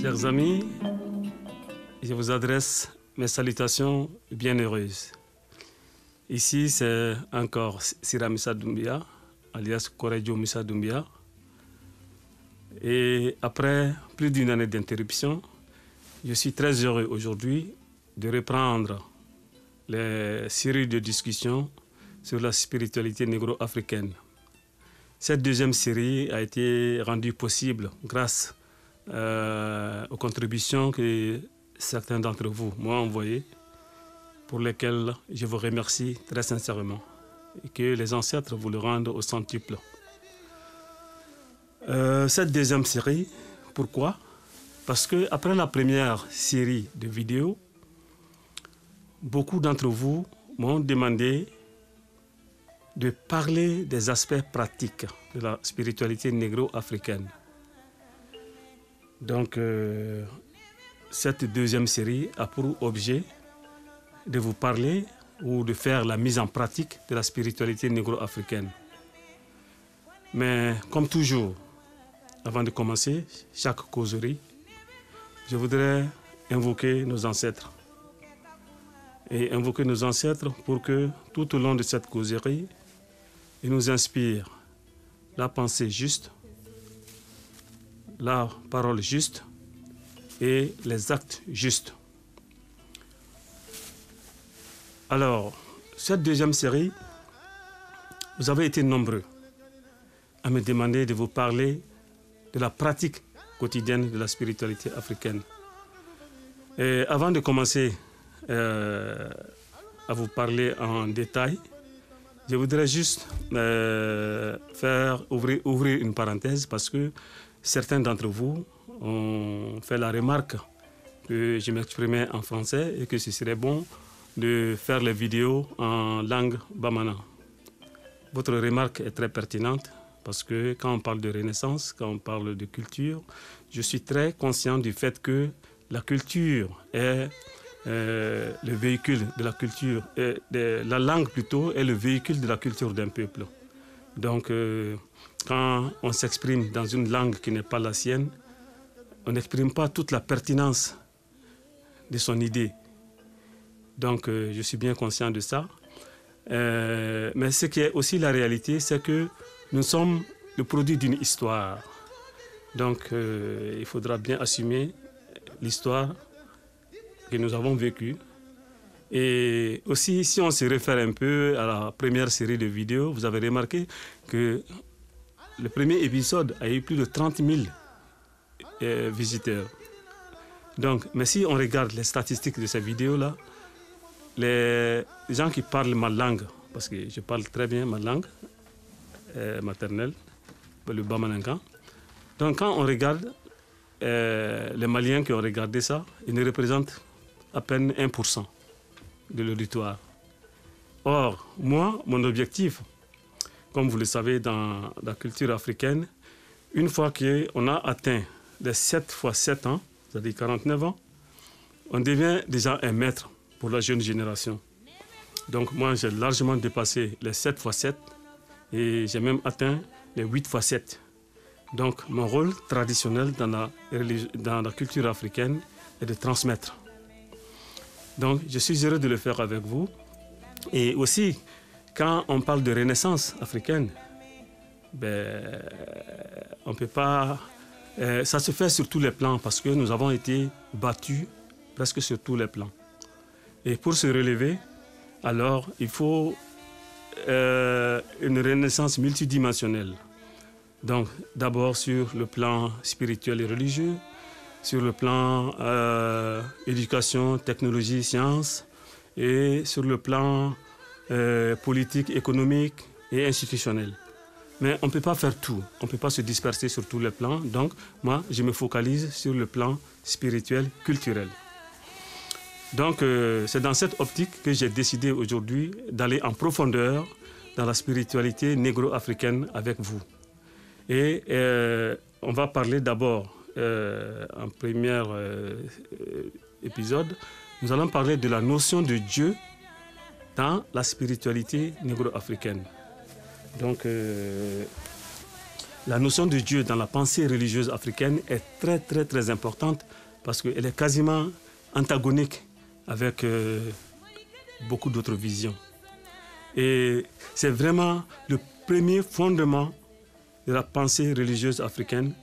Chers amis, je vous adresse mes salutations bienheureuses. Ici, c'est encore Sira Missa Doumbia, alias Korejo Missa Doumbia. Et après plus d'une année d'interruption, je suis très heureux aujourd'hui de reprendre les séries de discussions sur la spiritualité négro-africaine. Cette deuxième série a été rendue possible grâce aux contributions que certains d'entre vous m'ont envoyées, pour lesquelles je vous remercie très sincèrement et que les ancêtres vous le rendent au centuple. Cette deuxième série, pourquoi? Parce qu'après la première série de vidéos, beaucoup d'entre vous m'ont demandé de parler des aspects pratiques de la spiritualité négro-africaine. Donc, cette deuxième série a pour objet de vous parler ou de faire la mise en pratique de la spiritualité négro-africaine. Mais comme toujours, avant de commencer chaque causerie, je voudrais invoquer nos ancêtres. Et invoquer nos ancêtres pour que tout au long de cette causerie, ils nous inspirent la pensée juste, la parole juste et les actes justes. Alors, cette deuxième série, vous avez été nombreux à me demander de vous parler de la pratique quotidienne de la spiritualité africaine. Et avant de commencer à vous parler en détail, je voudrais juste ouvrir une parenthèse parce que certains d'entre vous ont fait la remarque que je m'exprimais en français et que ce serait bon de faire les vidéos en langue bamana. Votre remarque est très pertinente parce que quand on parle de Renaissance, quand on parle de culture, je suis très conscient du fait que la culture est le véhicule de la culture, la langue plutôt est le véhicule de la culture d'un peuple. Donc, quand on s'exprime dans une langue qui n'est pas la sienne, on n'exprime pas toute la pertinence de son idée. Donc, je suis bien conscient de ça. Mais ce qui est aussi la réalité, c'est que nous sommes le produit d'une histoire. Donc, il faudra bien assumer l'histoire que nous avons vécue. Et aussi, si on se réfère un peu à la première série de vidéos, vous avez remarqué que le premier épisode a eu plus de 30 000 visiteurs. Donc, mais si on regarde les statistiques de ces vidéos-là, les gens qui parlent ma langue, parce que je parle très bien ma langue maternelle, le Bamanankan. Donc, quand on regarde les Maliens qui ont regardé ça, ils ne représentent à peine 1% de l'auditoire. Or, moi, mon objectif, comme vous le savez dans la culture africaine, une fois qu'on a atteint les 7 x 7 ans, c'est-à-dire 49 ans, on devient déjà un maître pour la jeune génération. Donc moi, j'ai largement dépassé les 7 x 7 et j'ai même atteint les 8 x 7. Donc mon rôle traditionnel dans la culture africaine est de transmettre. Donc je suis heureux de le faire avec vous. Et aussi, quand on parle de renaissance africaine, on ne peut pas... ça se fait sur tous les plans parce que nous avons été battus presque sur tous les plans. Et pour se relever, alors il faut une renaissance multidimensionnelle. Donc d'abord sur le plan spirituel et religieux, sur le plan éducation, technologie, sciences, et sur le plan politique, économique et institutionnel. Mais on ne peut pas faire tout, on ne peut pas se disperser sur tous les plans. Donc moi, je me focalise sur le plan spirituel, culturel. Donc c'est dans cette optique que j'ai décidé aujourd'hui d'aller en profondeur dans la spiritualité négro-africaine avec vous. Et on va parler d'abord, en premier épisode, nous allons parler de la notion de Dieu dans la spiritualité négro-africaine. Donc, la notion de Dieu dans la pensée religieuse africaine est très, très, très importante parce qu'elle est quasiment antagonique avec beaucoup d'autres visions. Et c'est vraiment le premier fondement de la pensée religieuse africaine,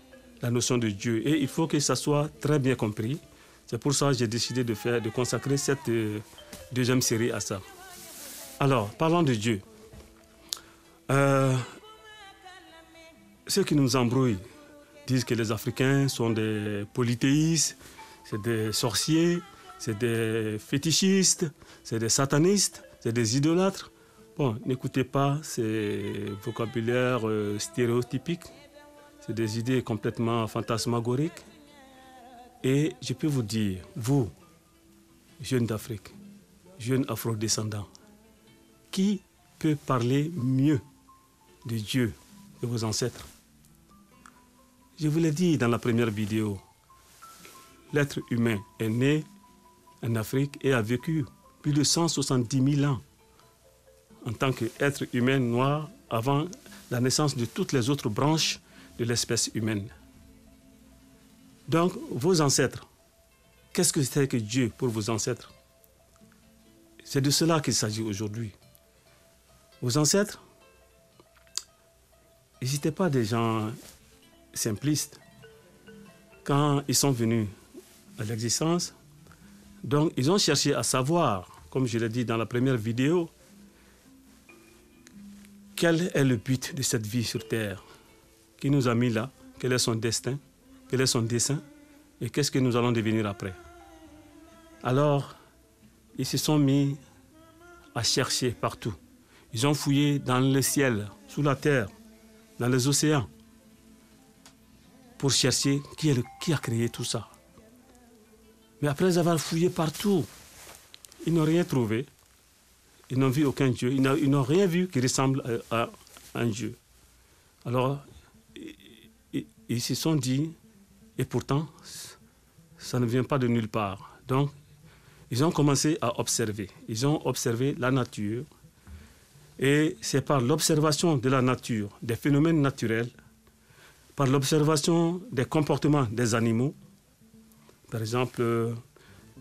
la notion de Dieu. Et il faut que ça soit très bien compris. C'est pour ça que j'ai décidé de consacrer cette deuxième série à ça. Alors, parlons de Dieu. Ceux qui nous embrouillent disent que les Africains sont des polythéistes, c'est des sorciers, c'est des fétichistes, c'est des satanistes, c'est des idolâtres. Bon, n'écoutez pas ces vocabulaires stéréotypiques. C'est des idées complètement fantasmagoriques. Et je peux vous dire, vous, jeunes d'Afrique, jeunes afrodescendants, qui peut parler mieux de Dieu que vos ancêtres? Je vous l'ai dit dans la première vidéo, l'être humain est né en Afrique et a vécu plus de 170 000 ans en tant qu'être humain noir avant la naissance de toutes les autres branches de l'espèce humaine. Donc, vos ancêtres, qu'est-ce que c'était que Dieu pour vos ancêtres? C'est de cela qu'il s'agit aujourd'hui. Vos ancêtres, ils n'étaient pas des gens simplistes. Quand ils sont venus à l'existence, donc ils ont cherché à savoir, comme je l'ai dit dans la première vidéo, quel est le but de cette vie sur Terre? Qui nous a mis là? Quel est son destin? Quel est son dessein? Et qu'est-ce que nous allons devenir après? Alors, ils se sont mis à chercher partout. Ils ont fouillé dans le ciel, sous la terre, dans les océans, pour chercher qui a créé tout ça. Mais après avoir fouillé partout, ils n'ont rien trouvé. Ils n'ont vu aucun Dieu. Ils n'ont rien vu qui ressemble à un Dieu. Alors, ils se sont dit, et pourtant, ça ne vient pas de nulle part. Donc, ils ont commencé à observer. Ils ont observé la nature. Et c'est par l'observation de la nature, des phénomènes naturels, par l'observation des comportements des animaux. Par exemple,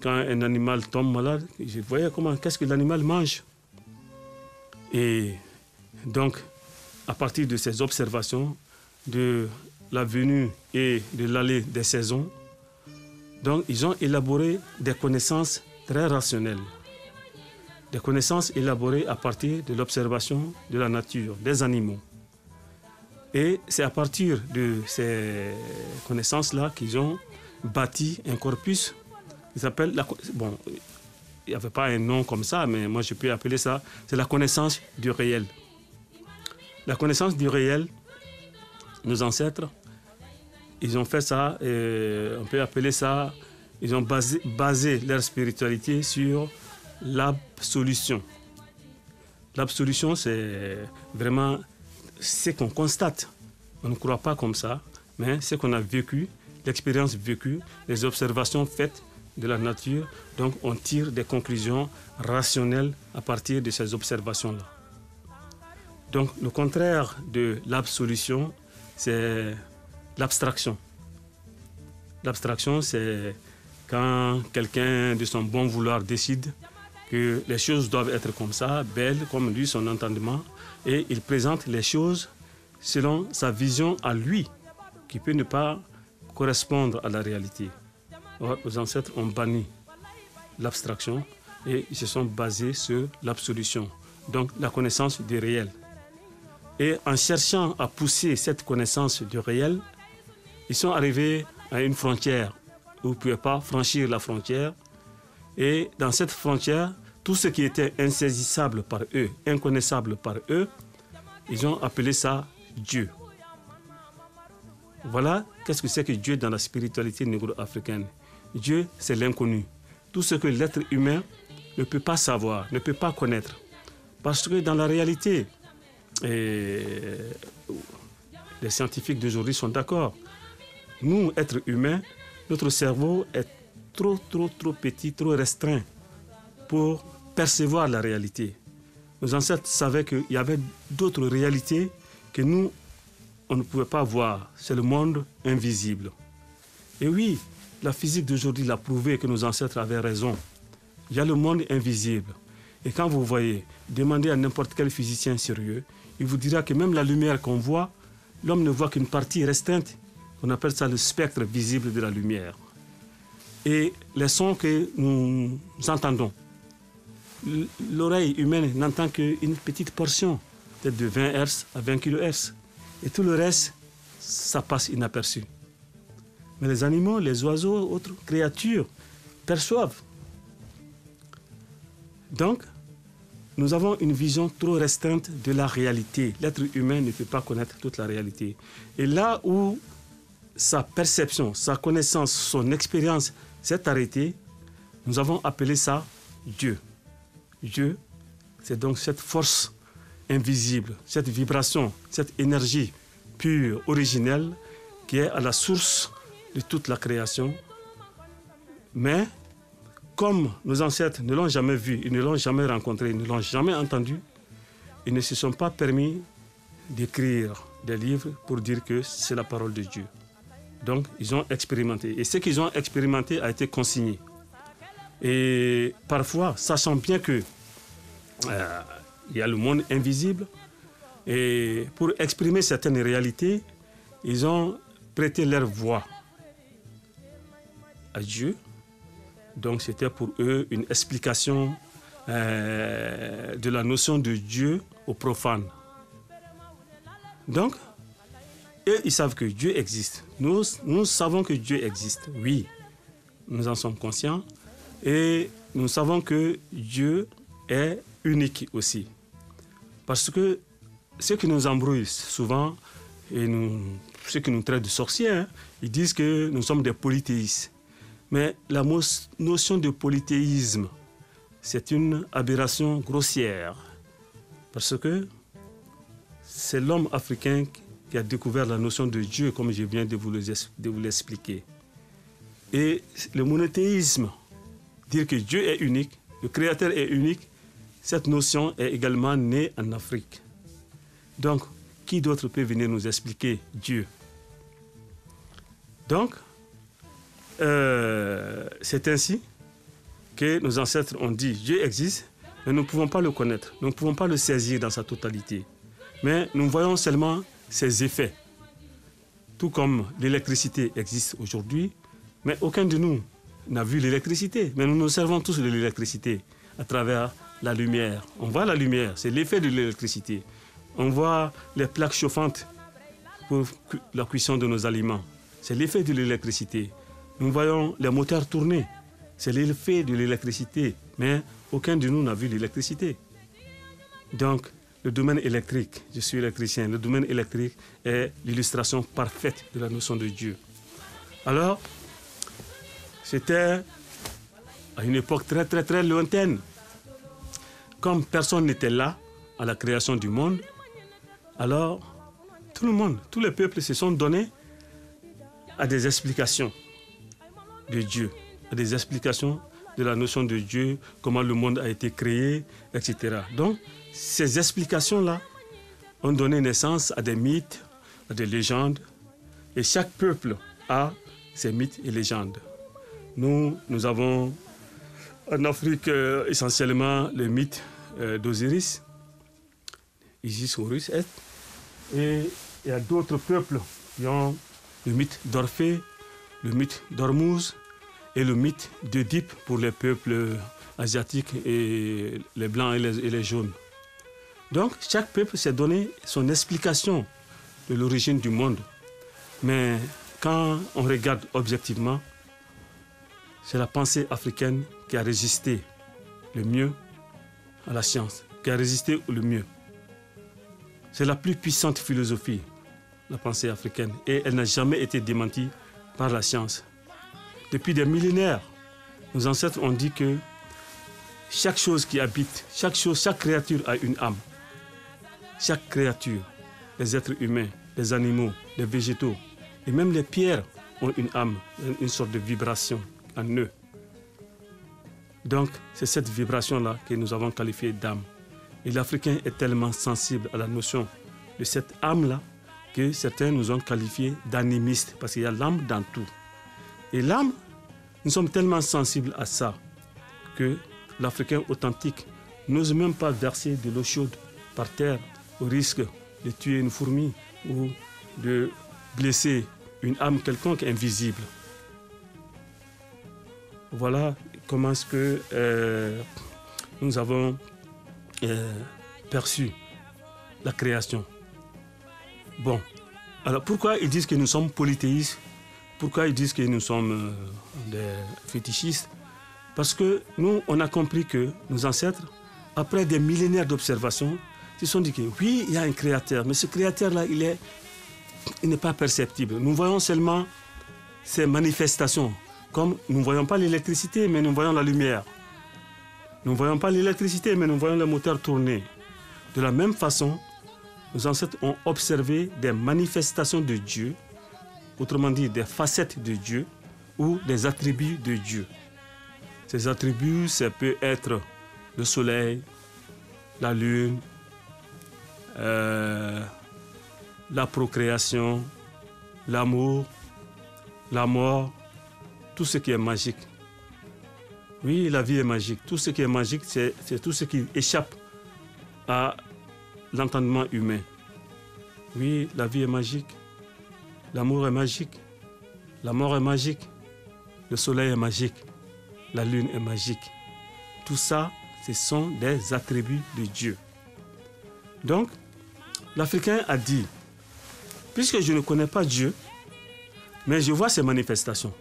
quand un animal tombe malade, je voyais qu'est-ce que l'animal mange. Et donc, à partir de ces observations, de la venue et de l'allée des saisons, donc ils ont élaboré des connaissances très rationnelles. Des connaissances élaborées à partir de l'observation de la nature, des animaux. Et c'est à partir de ces connaissances-là qu'ils ont bâti un corpus qui s'appelle... Bon, il n'y avait pas un nom comme ça, mais moi je peux appeler ça, c'est la connaissance du réel. La connaissance du réel, nos ancêtres, ils ont fait ça, on peut appeler ça, ils ont basé leur spiritualité sur l'absolution. L'absolution, c'est vraiment ce qu'on constate. On ne croit pas comme ça, mais ce qu'on a vécu, l'expérience vécue, les observations faites de la nature, donc on tire des conclusions rationnelles à partir de ces observations-là. Donc le contraire de l'absolution, c'est l'abstraction. L'abstraction, c'est quand quelqu'un de son bon vouloir décide que les choses doivent être comme ça, belles, comme lui, son entendement, et il présente les choses selon sa vision à lui, qui peut ne pas correspondre à la réalité. Or, nos ancêtres ont banni l'abstraction et ils se sont basés sur l'absolution, donc la connaissance du réel. Et en cherchant à pousser cette connaissance du réel, ils sont arrivés à une frontière où ils ne pouvaient pas franchir la frontière. Et dans cette frontière, tout ce qui était insaisissable par eux, inconnaissable par eux, ils ont appelé ça Dieu. Voilà qu'est-ce que c'est que Dieu dans la spiritualité négro-africaine. Dieu, c'est l'inconnu. Tout ce que l'être humain ne peut pas savoir, ne peut pas connaître. Parce que dans la réalité, les scientifiques d'aujourd'hui sont d'accord. Nous, êtres humains, notre cerveau est trop petit, trop restreint pour percevoir la réalité. Nos ancêtres savaient qu'il y avait d'autres réalités que nous, on ne pouvait pas voir. C'est le monde invisible. Et oui, la physique d'aujourd'hui l'a prouvé que nos ancêtres avaient raison. Il y a le monde invisible. Et quand vous voyez, demandez à n'importe quel physicien sérieux, il vous dira que même la lumière qu'on voit, l'homme ne voit qu'une partie restreinte. On appelle ça le spectre visible de la lumière. Et les sons que nous entendons, l'oreille humaine n'entend qu'une petite portion, peut-être de 20 Hz à 20 kHz. Et tout le reste, ça passe inaperçu. Mais les animaux, les oiseaux, autres créatures perçoivent. Donc, nous avons une vision trop restreinte de la réalité. L'être humain ne peut pas connaître toute la réalité. Et là où sa perception, sa connaissance, son expérience s'est arrêtée, nous avons appelé ça Dieu. Dieu, c'est donc cette force invisible, cette vibration, cette énergie pure, originelle, qui est à la source de toute la création. Mais comme nos ancêtres ne l'ont jamais vu, ils ne l'ont jamais rencontré, ils ne l'ont jamais entendu, ils ne se sont pas permis d'écrire des livres pour dire que c'est la parole de Dieu. Donc, ils ont expérimenté. Et ce qu'ils ont expérimenté a été consigné. Et parfois, sachant bien que il y a le monde invisible, et pour exprimer certaines réalités, ils ont prêté leur voix à Dieu. Donc c'était pour eux une explication de la notion de Dieu aux profanes. Donc, eux, ils savent que Dieu existe. Nous savons que Dieu existe, oui. Nous en sommes conscients. Et nous savons que Dieu est unique aussi. Parce que ceux qui nous embrouillent souvent, et ceux qui nous traitent de sorciers, hein, ils disent que nous sommes des polythéistes. Mais la notion de polythéisme, c'est une aberration grossière. Parce que c'est l'homme africain qui a découvert la notion de Dieu, comme je viens de vous l'expliquer. Et le monothéisme, dire que Dieu est unique, le Créateur est unique, cette notion est également née en Afrique. Donc, qui d'autre peut venir nous expliquer Dieu? Donc, c'est ainsi que nos ancêtres ont dit Dieu existe, mais nous ne pouvons pas le connaître, nous ne pouvons pas le saisir dans sa totalité. Mais nous voyons seulement ses effets. Tout comme l'électricité existe aujourd'hui, mais aucun de nous n'a vu l'électricité. Mais nous servons tous de l'électricité à travers la lumière. On voit la lumière, c'est l'effet de l'électricité. On voit les plaques chauffantes pour la cuisson de nos aliments. C'est l'effet de l'électricité. Nous voyons les moteurs tourner. C'est l'effet de l'électricité. Mais aucun de nous n'a vu l'électricité. Donc, le domaine électrique, je suis électricien, le domaine électrique est l'illustration parfaite de la notion de Dieu. Alors, c'était à une époque très, très, très lointaine. Comme personne n'était là à la création du monde, alors tout le monde, tous les peuples se sont donnés à des explications de Dieu, à des explications de la notion de Dieu, comment le monde a été créé, etc. Donc, ces explications-là ont donné naissance à des mythes, à des légendes, et chaque peuple a ses mythes et légendes. Nous avons en Afrique essentiellement le mythe d'Osiris, Isis, Horus, et il y a d'autres peuples qui ont le mythe d'Orphée, le mythe d'Ormuz et le mythe d'Oedipe pour les peuples asiatiques et les blancs et les jaunes. Donc chaque peuple s'est donné son explication de l'origine du monde. Mais quand on regarde objectivement, c'est la pensée africaine qui a résisté le mieux à la science, qui a résisté le mieux. C'est la plus puissante philosophie, la pensée africaine, et elle n'a jamais été démentie par la science. Depuis des millénaires, nos ancêtres ont dit que chaque chose qui habite, chaque créature a une âme. Chaque créature, les êtres humains, les animaux, les végétaux, et même les pierres ont une âme, une sorte de vibration en eux. Donc, c'est cette vibration-là que nous avons qualifiée d'âme. Et l'Africain est tellement sensible à la notion de cette âme-là que certains nous ont qualifiés d'animistes, parce qu'il y a l'âme dans tout. Et l'âme, nous sommes tellement sensibles à ça que l'Africain authentique n'ose même pas verser de l'eau chaude par terre au risque de tuer une fourmi ou de blesser une âme quelconque invisible. Voilà comment est-ce que nous avons perçu la création. Bon, alors pourquoi ils disent que nous sommes polythéistes? Pourquoi ils disent que nous sommes des fétichistes? Parce que nous, on a compris que nos ancêtres, après des millénaires d'observation, se sont dit que oui, il y a un créateur, mais ce créateur-là, il n'est pas perceptible. Nous voyons seulement ses manifestations, comme nous ne voyons pas l'électricité, mais nous voyons la lumière. Nous ne voyons pas l'électricité, mais nous voyons le moteur tourner. De la même façon, nos ancêtres ont observé des manifestations de Dieu, autrement dit des facettes de Dieu ou des attributs de Dieu. Ces attributs, ça peut être le soleil, la lune, la procréation, l'amour, la mort, tout ce qui est magique. Oui, la vie est magique. Tout ce qui est magique, c'est tout ce qui échappe à l'entendement humain. Oui, la vie est magique. L'amour est magique. La mort est magique. Le soleil est magique. La lune est magique. Tout ça, ce sont des attributs de Dieu. Donc, l'Africain a dit, puisque je ne connais pas Dieu, mais je vois ses manifestations.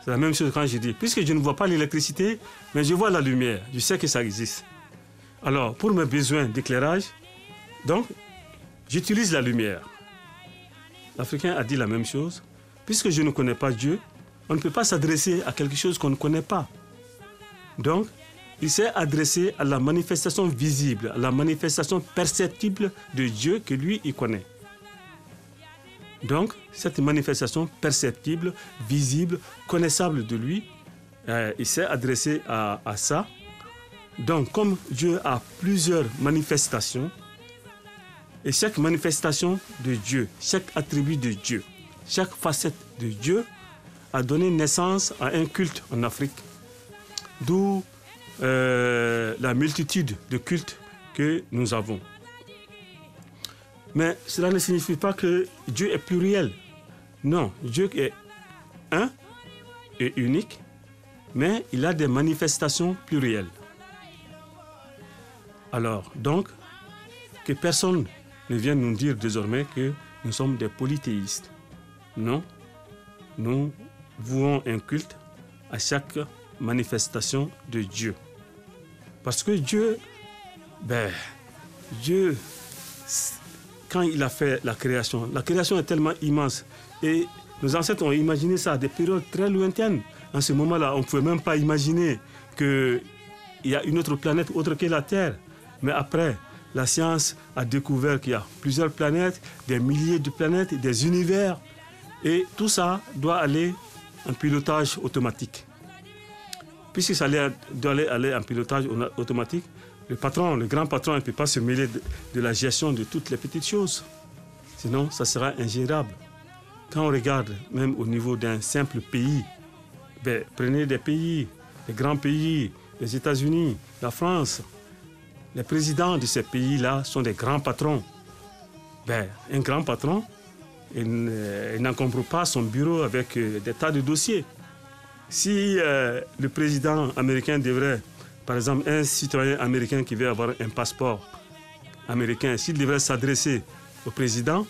C'est la même chose quand je dis, puisque je ne vois pas l'électricité, mais je vois la lumière, je sais que ça existe. Alors, pour mes besoins d'éclairage, donc, j'utilise la lumière. L'Africain a dit la même chose. Puisque je ne connais pas Dieu, on ne peut pas s'adresser à quelque chose qu'on ne connaît pas. Donc, il s'est adressé à la manifestation visible, à la manifestation perceptible de Dieu que lui, il connaît. Donc, cette manifestation perceptible, visible, connaissable de lui, il s'est adressé à ça. Donc, comme Dieu a plusieurs manifestations, et chaque manifestation de Dieu, chaque attribut de Dieu, chaque facette de Dieu a donné naissance à un culte en Afrique, d'où la multitude de cultes que nous avons. Mais cela ne signifie pas que Dieu est pluriel. Non, Dieu est un et unique, mais il a des manifestations plurielles. Alors, donc, que personne ne vienne nous dire désormais que nous sommes des polythéistes. Non, nous vouons un culte à chaque manifestation de Dieu. Parce que Dieu, quand il a fait la création est tellement immense. Et nos ancêtres ont imaginé ça à des périodes très lointaines. En ce moment-là, on ne pouvait même pas imaginer qu'il y a une autre planète autre que la Terre. Mais après, la science a découvert qu'il y a plusieurs planètes, des milliers de planètes, des univers. Et tout ça doit aller en pilotage automatique. Puisque ça doit aller en pilotage automatique, le patron, le grand patron, ne peut pas se mêler de la gestion de toutes les petites choses. Sinon, ça sera ingérable. Quand on regarde, même au niveau d'un simple pays, prenez des pays, les grands pays, les États-Unis, la France. Les présidents de ces pays-là sont des grands patrons. Un grand patron, il n'encombre pas son bureau avec des tas de dossiers. Si le président américain devrait, par exemple, un citoyen américain qui veut avoir un passeport américain, s'il devrait s'adresser au président,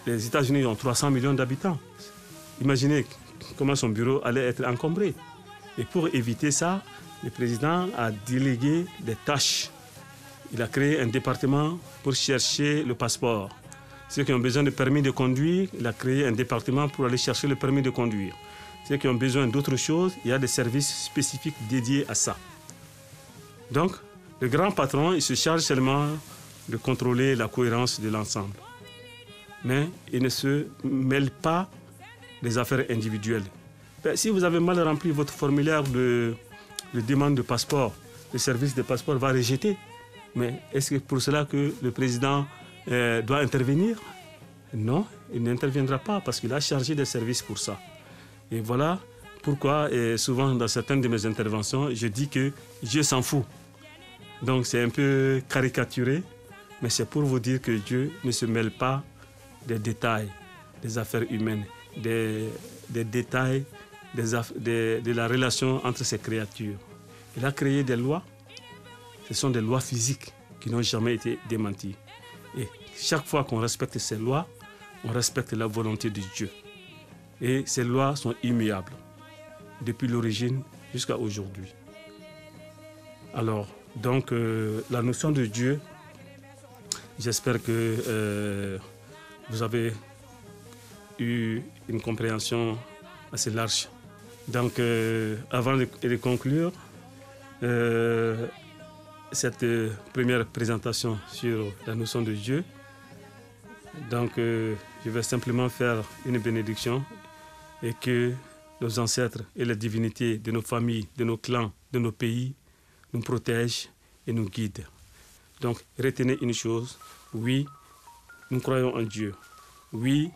les États-Unis ont 300 millions d'habitants. Imaginez comment son bureau allait être encombré. Et pour éviter ça, le président a délégué des tâches. Il a créé un département pour chercher le passeport. Ceux qui ont besoin de permis de conduire, il a créé un département pour aller chercher le permis de conduire. Ceux qui ont besoin d'autres choses, il y a des services spécifiques dédiés à ça. Donc, le grand patron, il se charge seulement de contrôler la cohérence de l'ensemble. Mais il ne se mêle pas des affaires individuelles. Si vous avez mal rempli votre formulaire de demande de passeport, le service de passeport va rejeter. Mais est-ce que pour cela que le président doit intervenir? Non, il n'interviendra pas parce qu'il a chargé des services pour ça. Et voilà pourquoi, et souvent dans certaines de mes interventions, je dis que Dieu s'en fout. Donc c'est un peu caricaturé, mais c'est pour vous dire que Dieu ne se mêle pas des détails des affaires humaines, des détails de la relation entre ces créatures. Il a créé des lois, ce sont des lois physiques qui n'ont jamais été démenties. Et chaque fois qu'on respecte ces lois, on respecte la volonté de Dieu. Et ces lois sont immuables, depuis l'origine jusqu'à aujourd'hui. Alors, donc, la notion de Dieu, j'espère que vous avez eu une compréhension assez large. Donc, avant de conclure cette première présentation sur la notion de Dieu, donc, je vais simplement faire une bénédiction et que nos ancêtres et les divinités de nos familles, de nos clans, de nos pays nous protègent et nous guident. Donc, retenez une chose, oui, nous croyons en Dieu. Oui,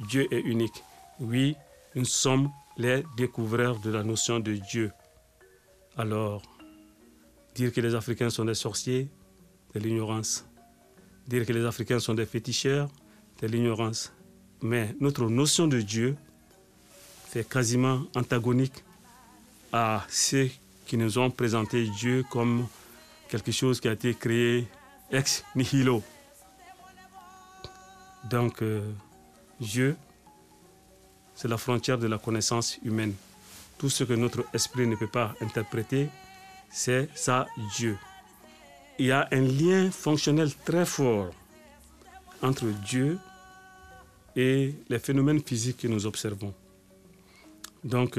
Dieu est unique. Oui, nous sommes les découvreurs de la notion de Dieu. Alors, dire que les Africains sont des sorciers, c'est l'ignorance. Dire que les Africains sont des féticheurs, c'est l'ignorance. Mais notre notion de Dieu, c'est quasiment antagonique à ceux qui nous ont présenté Dieu comme quelque chose qui a été créé ex nihilo. Donc, Dieu, c'est la frontière de la connaissance humaine. Tout ce que notre esprit ne peut pas interpréter, c'est ça Dieu. Il y a un lien fonctionnel très fort entre Dieu et les phénomènes physiques que nous observons. Donc,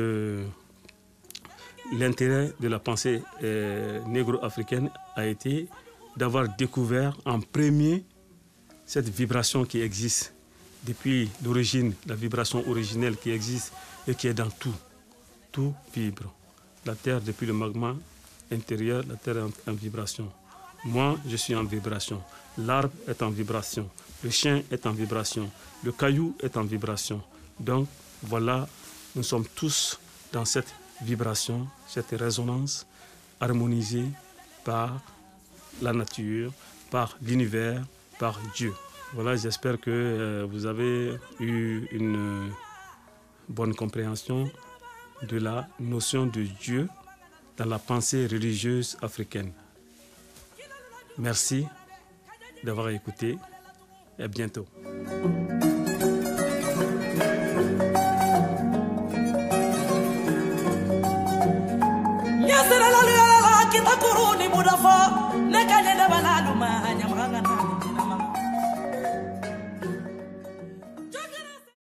l'intérêt de la pensée négro-africaine a été d'avoir découvert en premier cette vibration qui existe depuis l'origine, la vibration originelle qui existe et qui est dans tout. Tout vibre. La Terre, depuis le magma intérieur, la Terre est en vibration. Moi, je suis en vibration. L'arbre est en vibration. Le chien est en vibration. Le caillou est en vibration. Donc, voilà, nous sommes tous dans cette vibration, cette résonance harmonisée par la nature, par l'univers, par Dieu. Voilà, j'espère que vous avez eu une bonne compréhension de la notion de Dieu dans la pensée religieuse africaine. Merci d'avoir écouté et à bientôt. Kita kuruni mudafa, neka